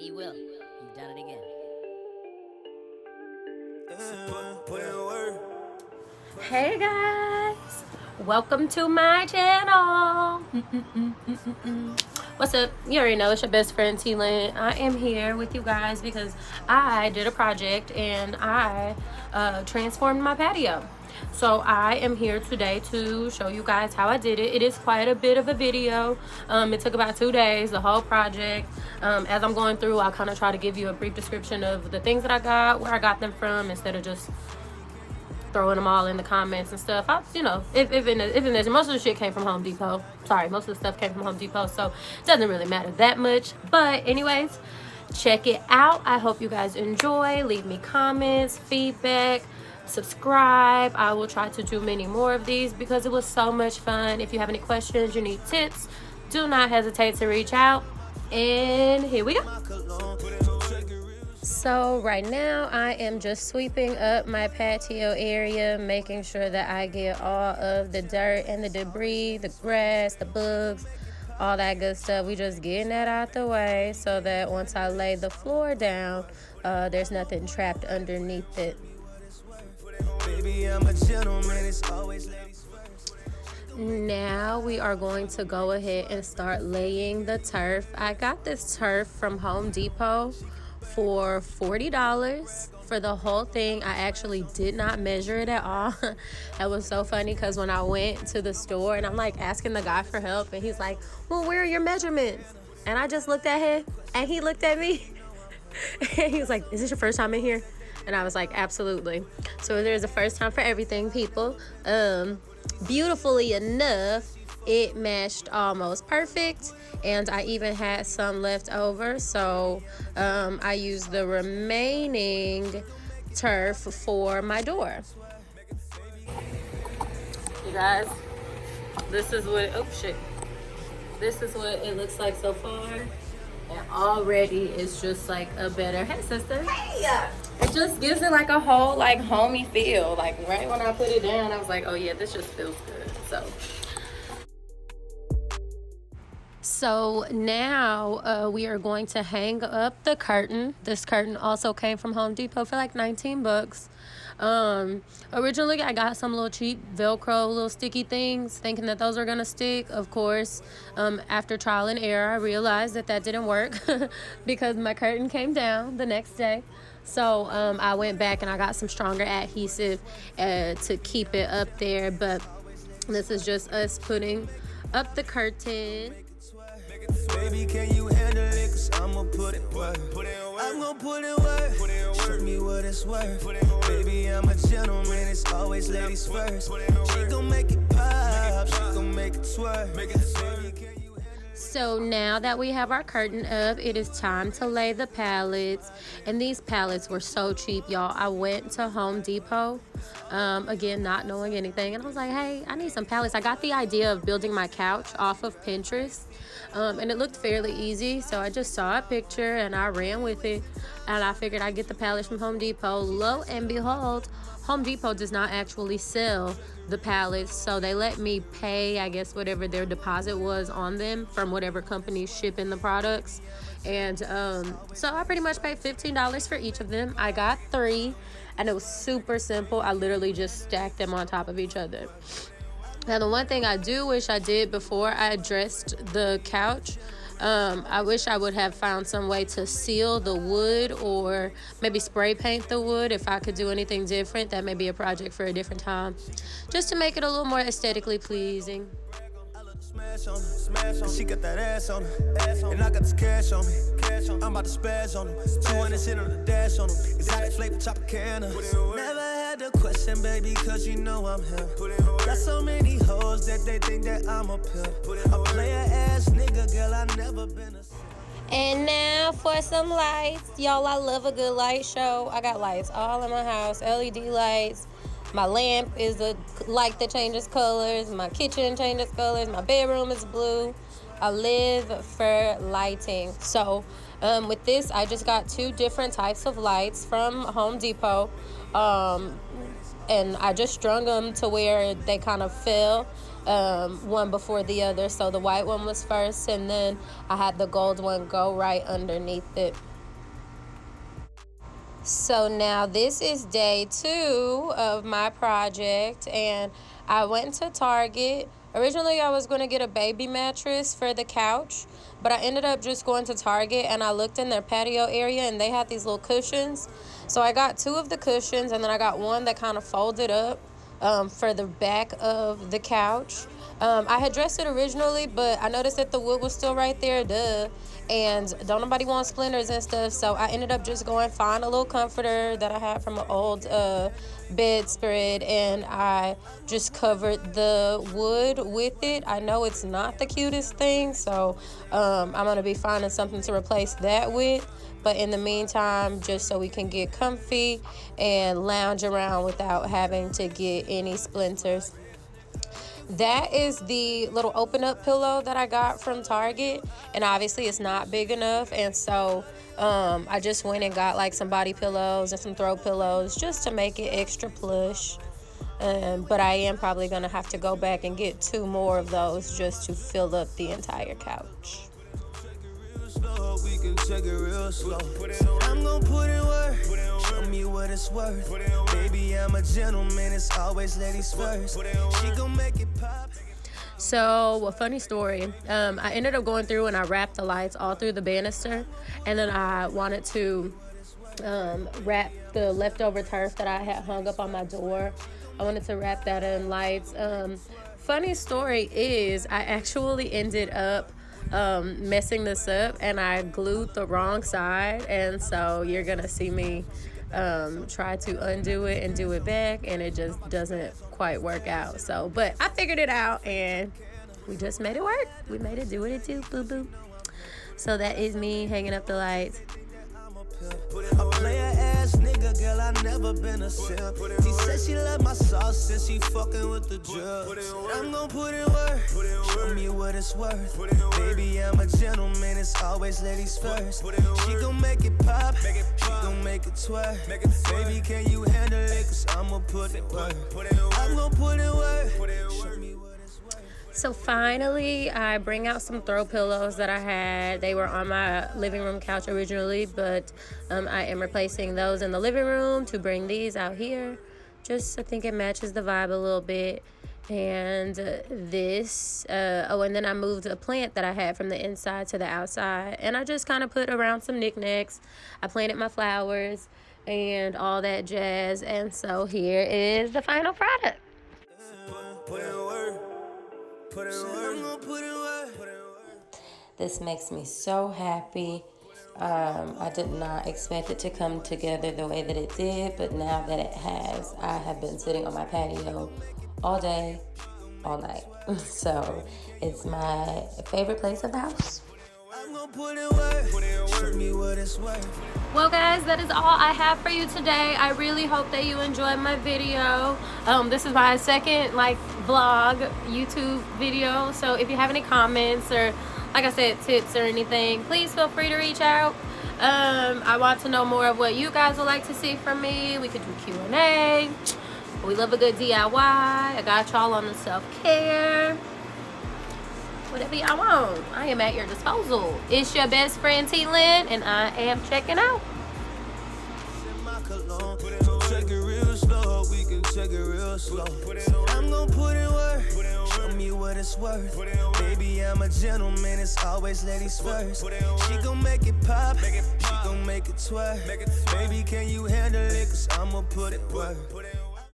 He will. You've done it again. Hey guys, welcome to my channel. What's up? You already know it's your best friend T Lynn. I am here with you guys because I did a project and I transformed my patio. So I am here today to show you guys how I did it. It is quite a bit of a video. It took about 2 days, the whole project. As I'm going through, I'll kind of try to give you a brief description of the things that I got, where I got them from, instead of just throwing them all in the comments and stuff. If most of the shit came from Home Depot. Sorry, most of the stuff came from Home Depot, so it doesn't really matter that much. But anyways, check it out. I hope you guys enjoy. Leave me comments, feedback, subscribe. I will try to do many more of these because it was so much fun. If you have any questions, you need tips, do not hesitate to reach out. And here we go. So right now I am just sweeping up my patio area, making sure that I get all of the dirt and the debris, the grass, the bugs, all that good stuff. We just getting that out the way so that once I lay the floor down, there's nothing trapped underneath it. Now we are going to go ahead and start laying the turf. I got this turf from Home Depot for $40 for the whole thing. I actually did not measure it at all. That was so funny because when I went to the store and I'm like asking the guy for help and he's like, well, where are your measurements? And I just looked at him and he looked at me and he was like, is this your first time in here? And I was like, absolutely. So there's a first time for everything, people. Beautifully enough, it matched almost perfect, and I even had some left over, so I used the remaining turf for my door. You guys, this is what this is what it looks like so far, and already it's just like a better, hey sister, hey, it just gives it like a whole like homey feel. Like right when I put it down, I was like, oh yeah, this just feels good. So now we are going to hang up the curtain. This curtain also came from Home Depot for like 19 bucks. Originally I got some little cheap Velcro, little sticky things, thinking that those were gonna stick. Of course, after trial and error, I realized that that didn't work because my curtain came down the next day. So I went back and I got some stronger adhesive to keep it up there. But this is just us putting up the curtain. Baby, can you handle it? Cause I'ma put it work. I'm gonna put it work. Show me what it's worth. Baby, I'm a gentleman. It's always ladies first. She gon' make it pop. She gon' make it twerk. Baby, can you... So now that we have our curtain up, it is time to lay the pallets. And these pallets were so cheap, y'all. I went to Home Depot, again, not knowing anything. And I was like, hey, I need some pallets. I got the idea of building my couch off of Pinterest. And it looked fairly easy. So I just saw a picture and I ran with it. And I figured I'd get the pallets from Home Depot. Lo and behold, Home Depot does not actually sell the pallets, so they let me pay, I guess, whatever their deposit was on them from whatever company shipping the products. And so I pretty much paid $15 for each of them. I got 3, and it was super simple. I literally just stacked them on top of each other. Now, the one thing I do wish I did before I addressed the couch, I wish I would have found some way to seal the wood or maybe spray paint the wood. If I could do anything different, that may be a project for a different time, just to make it a little more aesthetically pleasing. She got that ass on her, and I got this cash on me. I'm about to spaz on them. 200 shit on the dash on them. Exotic flavor Tropicana. Never had a question, baby, cause you know I'm him. Got so many hoes that they think that I'm a pimp. A player ass nigga, girl, I never been a... And now for some lights. Y'all, I love a good light show. I got lights all in my house, LED lights. My lamp is a light that changes colors. My kitchen changes colors. My bedroom is blue. I live for lighting. So with this, I just got 2 different types of lights from Home Depot. And I just strung them to where they kind of fell, one before the other. So the white one was first, and then I had the gold one go right underneath it. So now this is day 2 of my project, and I went to Target. Originally, I was going to get a baby mattress for the couch, but I ended up just going to Target, and I looked in their patio area, and they had these little cushions. So I got 2 of the cushions, and then I got one that kind of folded up for the back of the couch. I had dressed it originally, but I noticed that the wood was still right there, and don't nobody want splinters and stuff, so I ended up just going find a little comforter that I had from an old bedspread, and I just covered the wood with it. I know it's not the cutest thing, so I'm going to be finding something to replace that with. But in the meantime, just so we can get comfy and lounge around without having to get any splinters. That is the little open up pillow that I got from Target, and obviously it's not big enough, and so I just went and got like some body pillows and some throw pillows just to make it extra plush. But I am probably going to have to go back and get 2 more of those just to fill up the entire couch. We can take it real slow. I'm gonna put in work. Show me what it's worth. Baby, I'm a gentleman. It's always ladies first. She gon' make it pop. So, a funny story. I ended up going through and I wrapped the lights all through the banister, and then I wanted to wrap the leftover turf that I had hung up on my door. I wanted to wrap that in lights. Funny story is I actually ended up messing this up, and I glued the wrong side, and so you're gonna see me try to undo it and do it back, and it just doesn't quite work out. So, but I figured it out, and we just made it work. We made it do what it do, boo boo. So that is me hanging up the lights. A player ass nigga, girl, I never been a simp. She said she love my sauce since she fucking with the drugs. I'm gon' put in work. Show me what it's worth. Baby, I'm a gentleman. It's always ladies first. She gon' make it pop. She gon' make it twerk. Baby, can you handle it? Cause I'ma put it work. I'm gon' put in work. Show me what it's worth. So finally, I bring out some throw pillows that I had. They were on my living room couch originally, but I am replacing those in the living room to bring these out here. Just, I think it matches the vibe a little bit. And this, and then I moved a plant that I had from the inside to the outside. And I just kind of put around some knickknacks. I planted my flowers and all that jazz. And so here is the final product. Put in work. Put in work. This makes me so happy. I did not expect it to come together the way that it did, but now that it has, I have been sitting on my patio all day, all night. So it's my favorite place of the house. I'm gonna put in work. Show me what it's worth. Well, guys, that is all I have for you today. I really hope that you enjoyed my video. This is my second vlog YouTube video, so if you have any comments or, like I said, tips or anything, please feel free to reach out. I want to know more of what you guys would like to see from me. We could do Q&A. We love a good DIY. I got y'all on the self-care. Whatever y'all want, I am at your disposal. It's your best friend T Lynn, and I am checking out. Take it real slow, we can take it real slow. I'm gonna put in work. Show me what it's worth. Baby, I'm a gentleman. It's always ladies first. She gon' make it pop. She gon' make it twerk. Baby, can you handle it? Cause I'ma put it work.